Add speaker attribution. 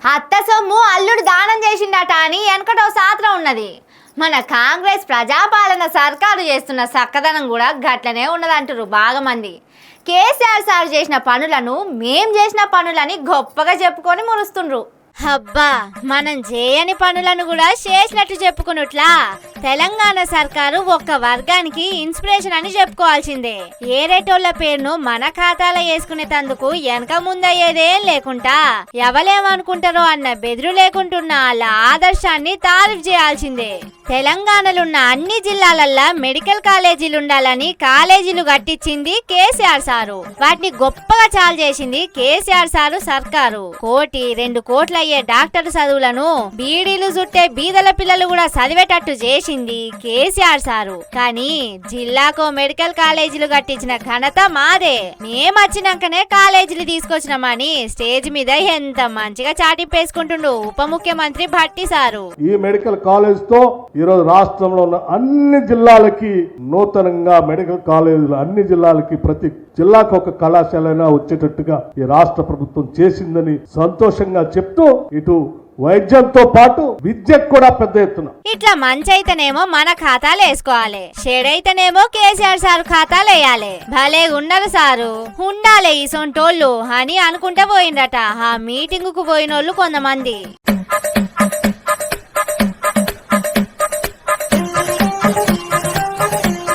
Speaker 1: అత్త సొమ్ము అల్లుడు దానం చేసిండట అని వెనకటో సాత్రం ఉన్నది. మన కాంగ్రెస్ ప్రజాపాలన సర్కారు చేస్తున్న చక్కదనం కూడా గట్లనే ఉన్నదంటారు బాగా మంది. కేసీఆర్ సార్ చేసిన పనులను మేం చేసిన పనులని గొప్పగా చెప్పుకొని మురుస్తుండ్రు. అబ్బా, మనం చేయని పనులను కూడా చేసినట్టు చెప్పుకున్నట్లా తెలంగాణ సర్కారు ఒక్క వర్గానికి ఇన్స్పిరేషన్ అని చెప్పుకోవాల్సిందే. ఏరేటోళ్ల పేరును మన ఖాతాలో వేసుకునేందుకు వెనక ముందయ్యేదేం లేకుండా ఎవలేమనుకుంటారో అన్న బెదురు లేకుంటున్న వాళ్ళ ఆదర్శాన్ని తారీఫ్ చేయాల్సిందే. తెలంగాణలున్న అన్ని జిల్లాలల్లా మెడికల్ కాలేజీలు ఉండాలని కాలేజీలు కట్టించింది కేసీఆర్ సారు. వాటిని గొప్పగా చాలు చేసింది కేసీఆర్ సారు సర్కారు. 1-2 కోట్ల అయ్యే డాక్టర్ చదువులను బీడీలు చుట్టే బీదల పిల్లలు కూడా చదివేటట్టు చేసింది కేసీఆర్ సారు. కానీ జిల్లాకు మెడికల్ కాలేజీలు కట్టించిన ఘనత మాదే. మేమొచ్చినాకనే కాలేజీలు తీసుకొచ్చినామని స్టేజ్ మీద ఎంత మంచిగా చాటింపేసుకుంటుండు ఉప ముఖ్యమంత్రి భట్టి సారు.
Speaker 2: ఈ మెడికల్ కాలేజ్ తో ఈరోజు రాష్ట్రంలో ఉన్న అన్ని జిల్లాలకి నూతనంగా మెడికల్ కాలేజీలు అన్ని జిల్లాలకి ప్రతి జిల్లాకు ఒక కళాశాల వచ్చేటట్టుగా ఈ రాష్ట్ర ప్రభుత్వం చేసిందని సంతోషంగా చెప్తూ ఇటు వైద్యంతో పాటు విద్యకు కూడా పెద్ద ఎత్తున
Speaker 1: ఇట్లా మంచి అయితేనేమో మన ఖాతాలు వేసుకోవాలి, చెడైతేనేమో కేసీఆర్ సార్ ఖాతాలు వేయాలి. భలే ఉండరు సారు, ఉండాలి ఈ సొంటోళ్ళు అని అనుకుంటా పోయిండట ఆ మీటింగ్ కు పోయినోళ్ళు కొంతమంది.